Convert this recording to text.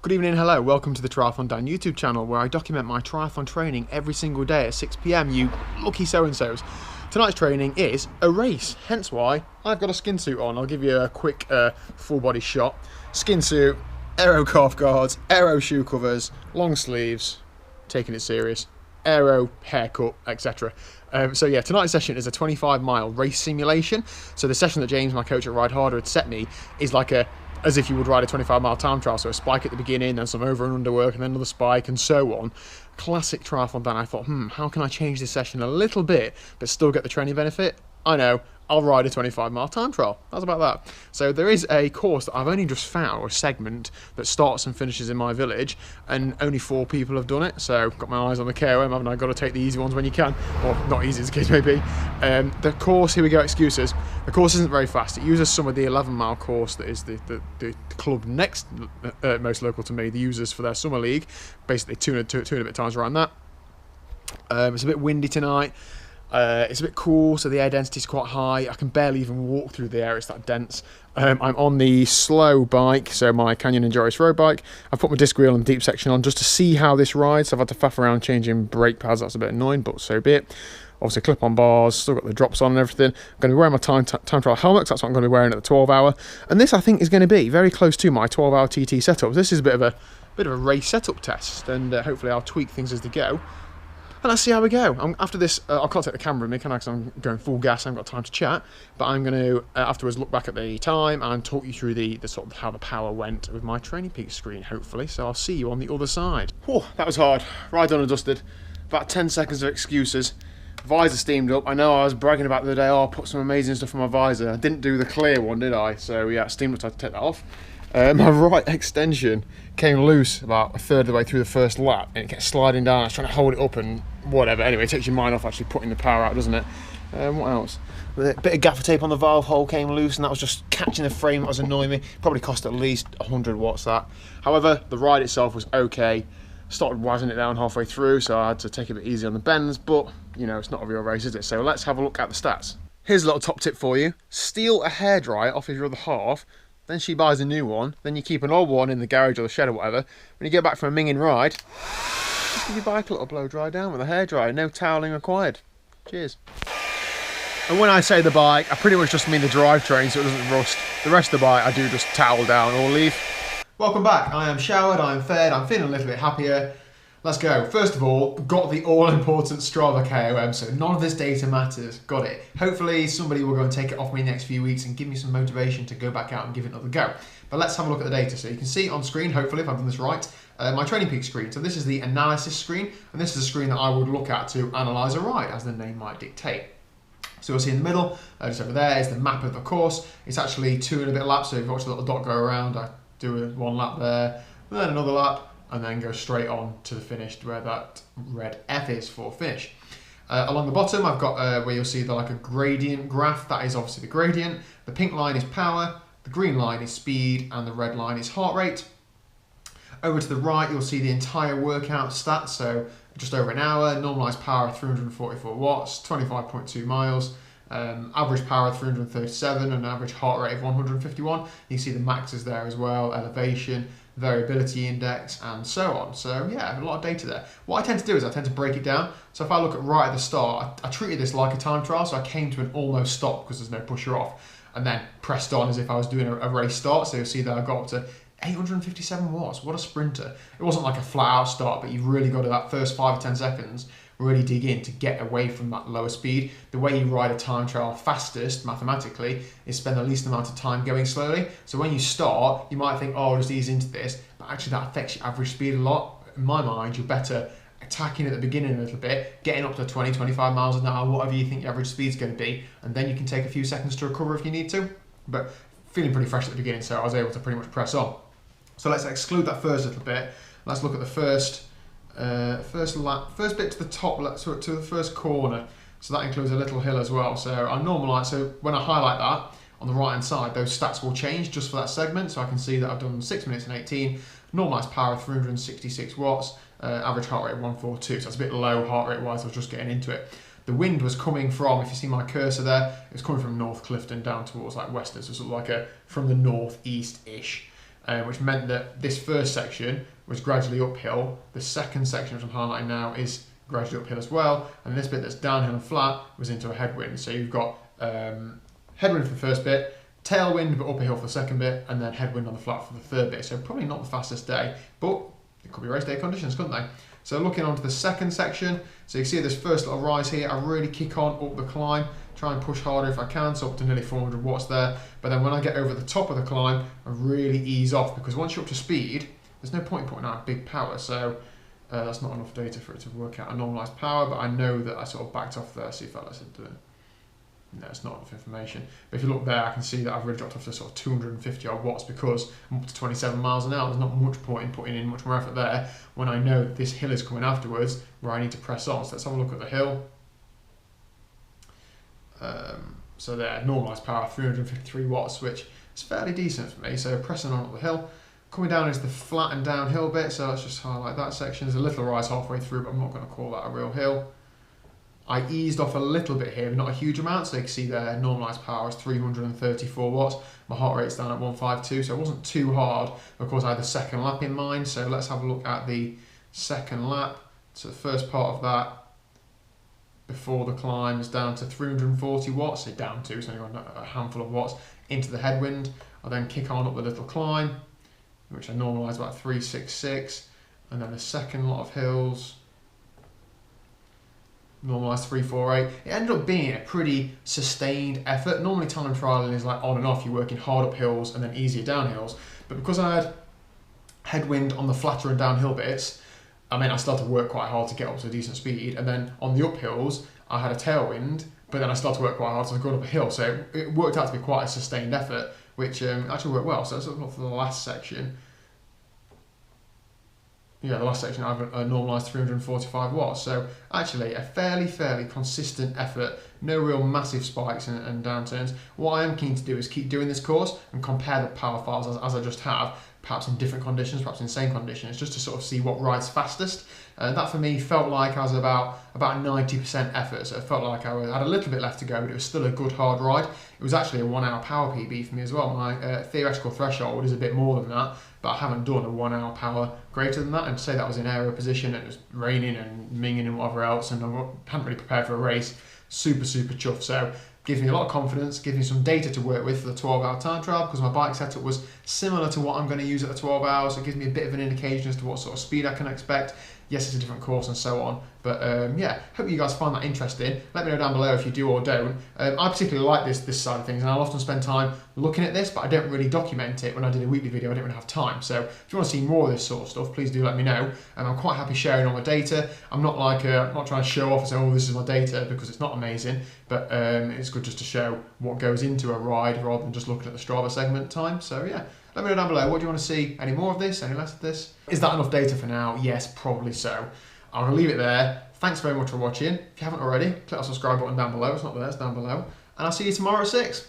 Good evening, hello, welcome to the TriathlonDan YouTube channel where I document my triathlon training every single day at 6 PM, you lucky so-and-sos. Tonight's training is a race, hence why I've got a skin suit on. I'll give you a quick full body shot. Skin suit, aero calf guards, aero shoe covers, long sleeves, taking it serious, aero haircut, etc. So yeah, tonight's session is a 25-mile race simulation. So the session that James, my coach at Rideharder, had set me is like as if you would ride a 25-mile time trial. So a spike at the beginning, then some over and under work, and then another spike, and so on. Classic triathlon Dan. I thought, how can I change this session a little bit, but still get the training benefit? I know, I'll ride a 25-mile time trial. How's about that? So there is a course that I've only just found, or a segment, that starts and finishes in my village, and only 4 people have done it. So got my eyes on the KOM, haven't I? Got to take the easy ones when you can, or not easy as the case may be. The course, here we go, excuses. The course isn't very fast. It uses some of the 11-mile course that is the club next most local to me, the users for their summer league. Basically two and a bit times around that. It's a bit windy tonight. It's a bit cool, so the air density is quite high. I can barely even walk through the air, it's that dense. I'm on the slow bike, so my Canyon Endurance road bike. I've put my disc wheel and deep section on just to see how this rides. I've had to faff around changing brake pads, that's a bit annoying, but so be it. Obviously clip-on bars, still got the drops on and everything. I'm going to be wearing my time trial helmet, because that's what I'm going to be wearing at the 12-hour. And this, I think, is going to be very close to my 12-hour TT setup. This is a bit of a race setup test, and hopefully I'll tweak things as they go. And let's see how we go. After this, I can't take the camera with me, can I? Because I'm going full gas, I haven't got time to chat. But I'm going to, afterwards, look back at the time and talk you through the sort of how the power went with my Training Peaks screen, hopefully. So I'll see you on the other side. Whew, that was hard. Right done and dusted. About 10 seconds of excuses. Visor steamed up. I know I was bragging about the other day, I put some amazing stuff on my visor. I didn't do the clear one, did I? So yeah, steamed up, so I had to take that off. My right extension came loose about a third of the way through the first lap, and it kept sliding down. I was trying to hold it up and whatever. Anyway, it takes your mind off actually putting the power out, doesn't it? What else? A bit of gaffer tape on the valve hole came loose, and that was just catching the frame. That was annoying me. Probably cost at least 100 watts that. However, the ride itself was okay. Started wazzing it down halfway through, so I had to take it a bit easy on the bends, but you know, it's not a real race, is it? So let's have a look at the stats. Here's a little top tip for you. Steal a hairdryer off of your other half, then she buys a new one, then you keep an old one in the garage or the shed or whatever. When you get back from a minging ride, just give your bike a little blow dry down with a hairdryer, no toweling required. Cheers. And when I say the bike, I pretty much just mean the drivetrain so it doesn't rust. The rest of the bike I do just towel down or leave. Welcome back. I am showered, I am fed, I'm feeling a little bit happier. Let's go. First of all, got the all-important Strava KOM, so none of this data matters. Got it. Hopefully somebody will go and take it off me in the next few weeks and give me some motivation to go back out and give it another go. But let's have a look at the data. So you can see on screen, hopefully, if I've done this right, my Training Peaks screen. So this is the analysis screen, and this is a screen that I would look at to analyse a ride, as the name might dictate. So you'll see in the middle, just over there, is the map of the course. It's actually 2 and a bit laps, so if you watch the little dot go around, I do 1 lap there, then another lap, and then go straight on to the finish where that red F is for finish. Along the bottom, I've got where you'll see like a gradient graph. That is obviously the gradient. The pink line is power, the green line is speed, and the red line is heart rate. Over to the right, you'll see the entire workout stats. So just over an hour, normalized power 344 watts, 25.2 miles. Average power 337 and average heart rate of 151. You see the maxes there as well, elevation, variability index, and so on. So yeah, a lot of data there. What I tend to do is I tend to break it down. So if I look at right at the start, I treated this like a time trial, so I came to an almost stop because there's no pusher off, and then pressed on as if I was doing a race start. So you'll see that I got up to 857 watts. What a sprinter. It wasn't like a flat out start, but you've really got to that first 5 or 10 seconds really dig in to get away from that lower speed. The way you ride a time trial fastest, mathematically, is spend the least amount of time going slowly. So when you start, you might think, oh, I'll just ease into this, but actually that affects your average speed a lot. In my mind, you're better attacking at the beginning a little bit, getting up to 20, 25 miles an hour, whatever you think your average speed's going to be, and then you can take a few seconds to recover if you need to. But feeling pretty fresh at the beginning, so I was able to pretty much press on. So let's exclude that first little bit. Let's look at the first bit to the top, to the first corner. So that includes a little hill as well. So I normalise, so when I highlight that on the right hand side, those stats will change just for that segment. So I can see that I've done 6 minutes and 18, normalised power of 366 watts, average heart rate of 142. So that's a bit low heart rate wise, I was just getting into it. The wind was coming from, if you see my cursor there, it was coming from North Clifton down towards like Western, so sort of like from the northeast-ish. which meant that this first section was gradually uphill. The second section, which I'm highlighting now, is gradually uphill as well, and this bit that's downhill and flat was into a headwind. So you've got headwind for the first bit, tailwind but up a hill for the second bit, and then headwind on the flat for the third bit. So probably not the fastest day, but it could be race day conditions, couldn't they? So looking onto the second section, so you can see this first little rise here, I really kick on up the climb, try and push harder if I can, so up to nearly 400 watts there. But then when I get over the top of the climb, I really ease off, because once you're up to speed, there's no point in putting out big power. So that's not enough data for it to work out a normalised power, but I know that I sort of backed off there. See if that lets it do it. No, it's not enough information. But if you look there, I can see that I've really dropped off to sort of 250 odd watts, because I'm up to 27 miles an hour. There's not much point in putting in much more effort there when I know that this hill is coming afterwards where I need to press on. So let's have a look at the hill. So there, normalised power 353 watts, which is fairly decent for me. So pressing on up the hill. Coming down is the flat and downhill bit, so let's just highlight that section. There's a little rise halfway through, but I'm not going to call that a real hill. I eased off a little bit here, but not a huge amount, so you can see there normalised power is 334 watts. My heart rate's down at 152, so it wasn't too hard. Of course, I had the second lap in mind, so let's have a look at the second lap. So the first part of that, before the climb, is down to 340 watts, so down to, so only a handful of watts, into the headwind. I then kick on up the little climb, which I normalised about 366, and then the second lot of hills, normalised 348. It ended up being a pretty sustained effort. Normally time trialing is like on and off, you're working hard up hills and then easier downhills, but because I had headwind on the flatter and downhill bits, I mean, I started to work quite hard to get up to a decent speed, and then on the uphills, I had a tailwind, but then I started to work quite hard, so I was going up a hill, so it worked out to be quite a sustained effort, which actually worked well. So let's look for the last section. Yeah, the last section I have a normalised 345 watts. So actually a fairly consistent effort, no real massive spikes and downturns. What I am keen to do is keep doing this course and compare the power files as I just have, perhaps in different conditions, perhaps in the same conditions, just to sort of see what rides fastest. That for me felt like I was about 90% effort, so it felt like I had a little bit left to go, but it was still a good hard ride. It was actually a 1 hour power PB for me as well. My theoretical threshold is a bit more than that, but I haven't done a 1 hour power greater than that. And to say that was in aero position, and it was raining and minging and whatever else, and I hadn't really prepared for a race, super chuffed. So gives me a lot of confidence, gives me some data to work with for the 12-hour time trial, because my bike setup was similar to what I'm going to use at the 12 hours. So it gives me a bit of an indication as to what sort of speed I can expect. Yes, it's a different course and so on, but yeah, hope you guys find that interesting. Let me know down below if you do or don't. I particularly like this side of things, and I'll often spend time looking at this, but I don't really document it. When I did a weekly video, I didn't really have time. So if you want to see more of this sort of stuff, please do let me know. I'm quite happy sharing all my data. I'm not like I'm not trying to show off and say, oh, this is my data, because it's not amazing, but it's good just to show what goes into a ride rather than just looking at the Strava segment time. So yeah. Let me know down below, what do you want to see? Any more of this? Any less of this? Is that enough data for now? Yes, probably so. I'm going to leave it there. Thanks very much for watching. If you haven't already, click that subscribe button down below. It's not there, it's down below. And I'll see you tomorrow at 6.